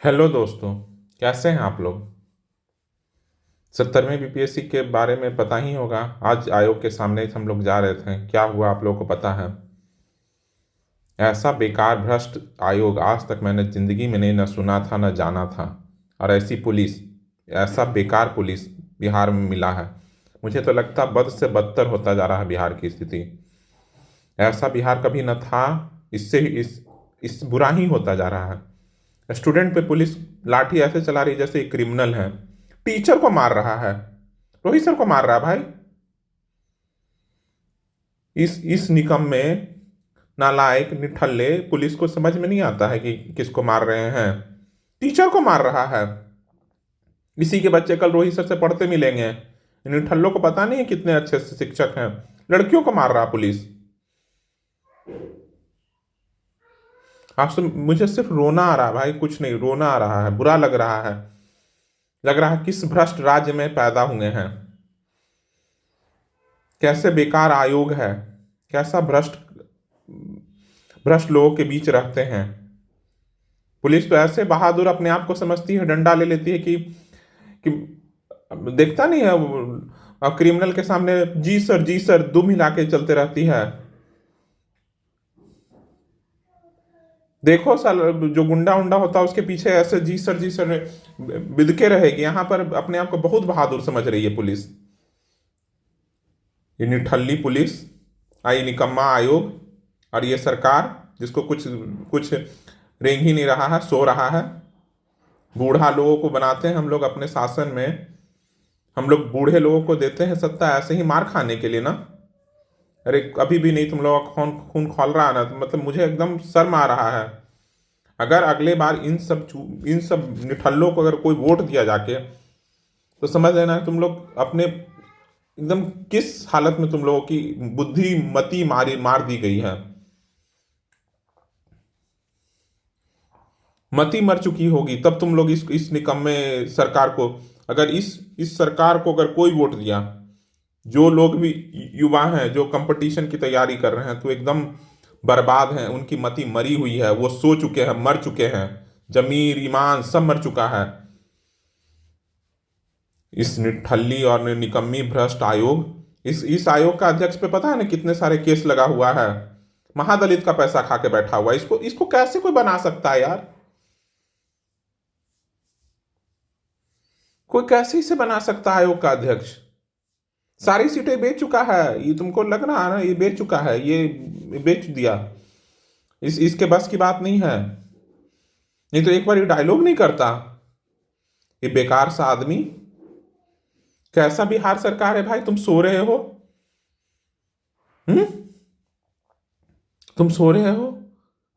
Hello दोस्तों। कैसे हैं आप लोग। 70वें बीपीएससी के बारे में पता ही होगा। आज आयोग के सामने हम लोग जा रहे थे, क्या हुआ आप लोगों को पता है। ऐसा बेकार भ्रष्ट आयोग आज तक मैंने जिंदगी में नहीं न सुना था न जाना था। और ऐसी पुलिस, ऐसा बेकार पुलिस बिहार में मिला है। मुझे तो लगता बद से बदतर होता जा रहा है बिहार की स्थिति। ऐसा बिहार कभी न था। इससे इस बुरा ही होता जा रहा है। स्टूडेंट पे पुलिस लाठी ऐसे चला रही है जैसे क्रिमिनल है। टीचर को मार रहा है, रोहित सर को मार रहा है भाई। इस निकम में नालायक निठल्ले पुलिस को समझ में नहीं आता है कि किसको मार रहे हैं। टीचर को मार रहा है। इसी के बच्चे कल रोहित सर से पढ़ते मिलेंगे। निठल्लों को पता नहीं है कितने अच्छे से शिक्षक हैं। लड़कियों को मार रहा पुलिस। आज तो मुझे सिर्फ रोना आ रहा है भाई, कुछ नहीं, रोना आ रहा है, बुरा लग रहा है। लग रहा है किस भ्रष्ट राज्य में पैदा हुए हैं। कैसे बेकार आयोग है। कैसा भ्रष्ट भ्रष्ट लोगों के बीच रहते हैं। पुलिस तो ऐसे बहादुर अपने आप को समझती है, डंडा ले लेती है कि देखता नहीं है क्रिमिनल के सामने जी सर दुम हिला के चलते रहती है। देखो साल, जो गुंडा उंडा होता है उसके पीछे ऐसे जी सर बिदके रहेगी। यहां पर अपने आप को बहुत बहादुर समझ रही है पुलिस। ये निठल्ली पुलिस, आई निकम्मा आयोग, और ये सरकार जिसको कुछ कुछ रेंग ही नहीं रहा है, सो रहा है। बूढ़ा लोगों को बनाते हैं हम लोग अपने शासन में। हम लोग बूढ़े लोगों को देते हैं सत्ता ऐसे ही मार खाने के लिए ना। अरे अभी भी नहीं तुम लोग का खून खून खौल रहा है ना, तो मतलब मुझे एकदम शर्म आ रहा है। अगर अगले बार इन सब निठल्लों को अगर कोई वोट दिया जाके, तो समझ लेना तुम लोग अपने एकदम किस हालत में तुम लोगों की बुद्धि मति मार दी गई है। मति मर चुकी होगी तब तुम लोग इस निकम्मे सरकार को, अगर इस सरकार को अगर कोई वोट दिया, जो लोग भी युवा हैं जो कंपटीशन की तैयारी कर रहे हैं तो एकदम बर्बाद हैं। उनकी मति मरी हुई है, वो सो चुके हैं, मर चुके हैं। जमीर ईमान सब मर चुका है। इस निठल्ली और निकम्मी भ्रष्ट आयोग, इस आयोग का अध्यक्ष पे पता है ना कितने सारे केस लगा हुआ है। महादलित का पैसा खा के बैठा हुआ है। इसको इसको कैसे कोई बना सकता है यार। कोई कैसे इसे बना सकता है आयोग का अध्यक्ष। सारी सीटें बेच चुका है, ये तुमको लग रहा है ना, ये बेच चुका है, ये बेच दिया। इसके बस की बात नहीं है। नहीं तो एक बार ये डायलॉग नहीं करता। ये बेकार सा आदमी। कैसा बिहार सरकार है भाई, तुम सो रहे हो। हम्म। तुम सो रहे हो,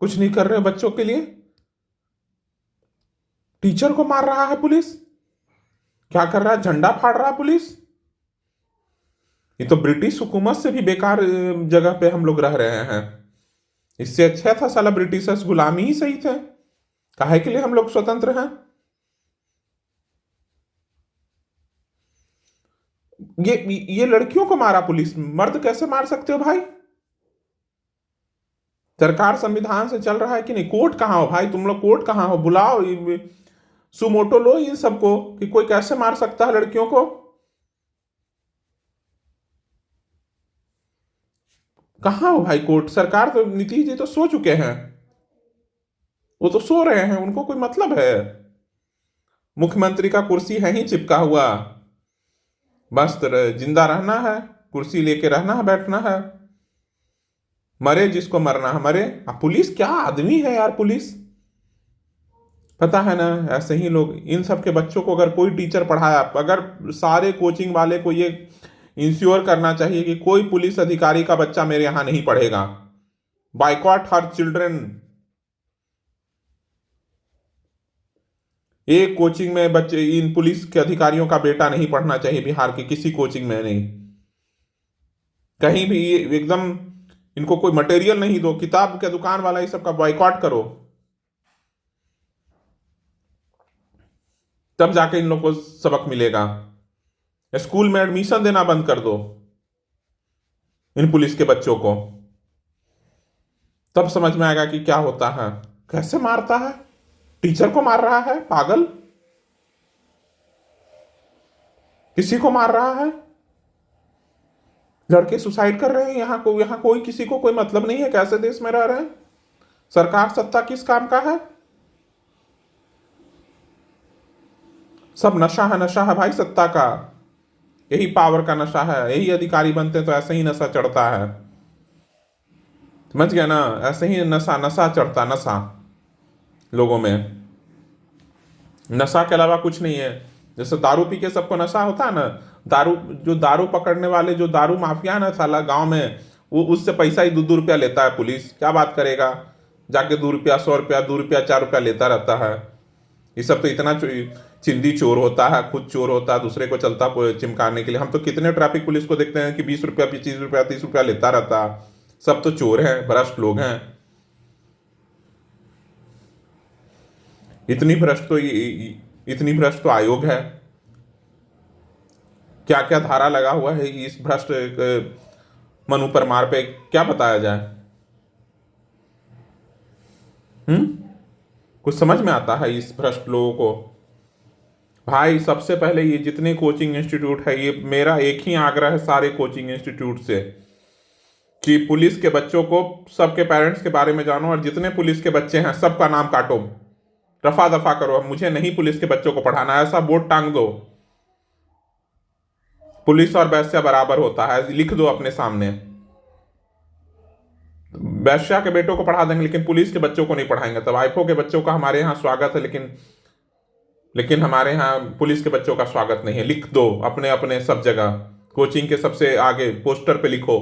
कुछ नहीं कर रहे हो बच्चों के लिए। टीचर को मार रहा है पुलिस। क्या कर रहा है, झंडा फाड़ रहा है पुलिस। ये तो ब्रिटिश हुकूमत से भी बेकार जगह पे हम लोग रह रहे हैं। इससे अच्छा था साला ब्रिटिशर्स गुलामी ही सही थे। काहे के लिए हम लोग स्वतंत्र हैं। ये लड़कियों को मारा पुलिस, मर्द कैसे मार सकते हो भाई। सरकार संविधान से चल रहा है कि नहीं। कोर्ट कहाँ हो भाई, तुम लोग कोर्ट कहाँ हो, बुलाओ सुमोटो लो इन सबको कि कोई कैसे मार सकता है लड़कियों को। कहाँ हो भाई कोर्ट। सरकार तो नीतीश जी तो सो चुके हैं। वो तो सो रहे हैं, उनको कोई मतलब है। मुख्यमंत्री का कुर्सी है ही चिपका हुआ। बस जिंदा रहना है, कुर्सी लेके रहना है, बैठना है। मरे जिसको मरना है मरे। अब पुलिस क्या आदमी है यार पुलिस। पता है ना, ऐसे ही लोग इन सब के बच्चों को अगर कोई टीचर पढ़ाया, अगर सारे कोचिंग वाले को ये इंश्योर करना चाहिए कि कोई पुलिस अधिकारी का बच्चा मेरे यहां नहीं पढ़ेगा। Boycott her children. एक कोचिंग में बच्चे, इन पुलिस के अधिकारियों का बेटा नहीं पढ़ना चाहिए बिहार के किसी कोचिंग में नहीं। कहीं भी ये एकदम इनको कोई मटेरियल नहीं दो, किताब के दुकान वाला ये सब का बॉयकॉट करो, तब जाके इन लोग को सबक मिलेगा। स्कूल में एडमिशन देना बंद कर दो इन पुलिस के बच्चों को, तब समझ में आएगा कि क्या होता है, कैसे मारता है। टीचर को मार रहा है पागल, किसी को मार रहा है, लड़के सुसाइड कर रहे हैं। यहाँ कोई किसी को कोई मतलब नहीं है। कैसे देश में रह रहे हैं? सरकार सत्ता किस काम का है? सब नशा है भाई सत्ता का। यही पावर का नशा है। यही अधिकारी बनते हैं तो ऐसे ही नशा चढ़ता है। समझ गया ना? ऐसे ही नशा नशा चढ़ता, नशा लोगों में। नशा के अलावा कुछ नहीं है। जैसे दारू पी के सबको नशा होता है ना, जो दारू पकड़ने वाले जो दारू माफिया ना साला गांव में, वो उससे पैसा ही 2-2 रुपया लेता है। पुलिस क्या बात करेगा? जाके 2 रुपया, 100 रुपया, 2 रुपया, 4 रुपया लेता रहता है। ये सब तो इतना चिंदी चोर होता है, खुद चोर होता है, दूसरे को चलता चिमकाने के लिए। हम तो कितने ट्रैफिक पुलिस को देखते हैं कि 20 रुपया, 25 रुपया, 30 रुपया लेता रहता। सब तो चोर हैं, भ्रष्ट लोग हैं। इतनी भ्रष्ट तो आयोग है। क्या क्या धारा लगा हुआ है इस भ्रष्ट मनु परमार पे, क्या बताया जाए? कुछ समझ में आता है इस भ्रष्ट लोगों को? भाई सबसे पहले ये जितने कोचिंग इंस्टीट्यूट है, ये मेरा एक ही आग्रह है सारे कोचिंग इंस्टीट्यूट से कि पुलिस के बच्चों को, सबके पेरेंट्स के बारे में जानो, और जितने पुलिस के बच्चे हैं सबका नाम काटो, रफा दफा करो। मुझे नहीं पुलिस के बच्चों को पढ़ाना, ऐसा बोर्ड टांग दो, पुलिस और वैश्या बराबर होता है, लिख दो अपने सामने। वैश्या के बेटों को पढ़ा देंगे लेकिन पुलिस के बच्चों को नहीं पढ़ाएंगे। तब आईफो के बच्चों का हमारे यहाँ स्वागत है, लेकिन हमारे यहाँ पुलिस के बच्चों का स्वागत नहीं है। लिख दो अपने अपने सब जगह, कोचिंग के सबसे आगे पोस्टर पे लिखो।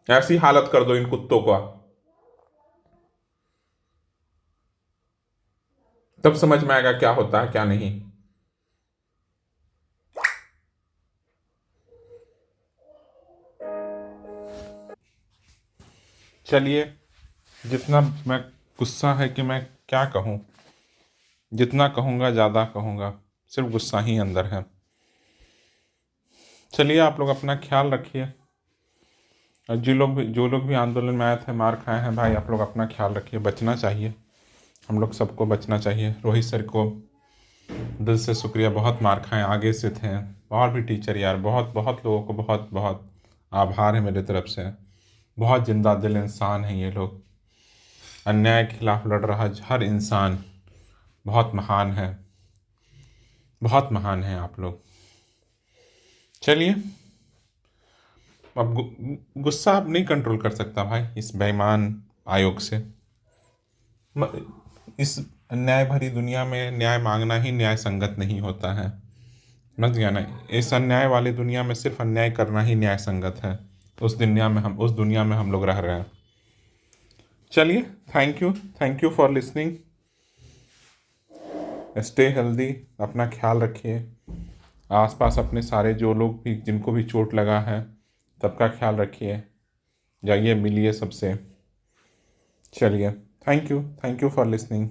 ऐसी हालत कर दो इन कुत्तों का, तब समझ में आएगा क्या होता है क्या नहीं। चलिए, जितना मैं गुस्सा है कि मैं क्या कहूँ, जितना कहूँगा ज़्यादा कहूँगा, सिर्फ गुस्सा ही अंदर है। चलिए, आप लोग अपना ख्याल रखिए। और जो लोग भी आंदोलन में आए थे, मार खाए हैं, भाई आप लोग अपना ख्याल रखिए। बचना चाहिए, हम लोग सबको बचना चाहिए। रोहित सर को दिल से शुक्रिया, बहुत मार खाए, आगे से थे। और भी टीचर यार, बहुत बहुत लोगों को बहुत बहुत आभार है मेरे तरफ से। बहुत जिंदा दिल इंसान हैं ये लोग। अन्याय के खिलाफ लड़ रहा हर इंसान बहुत महान है, बहुत महान है आप लोग। चलिए, अब गुस्सा अब नहीं कंट्रोल कर सकता भाई इस बेईमान आयोग से। इस अन्याय भरी दुनिया में न्याय मांगना ही न्याय संगत नहीं होता है। समझ गया ना? इस अन्याय वाली दुनिया में सिर्फ अन्याय करना ही न्याय संगत है। उस दुनिया में हम लोग रह रहे हैं। चलिए, thank you for listening. Stay healthy, अपना ख्याल रखिए। आसपास अपने सारे जो लोग भी, जिनको भी चोट लगा है, सबका ख्याल रखिए। जाइए मिलिए सबसे। चलिए, थैंक यू फॉर लिसनिंग।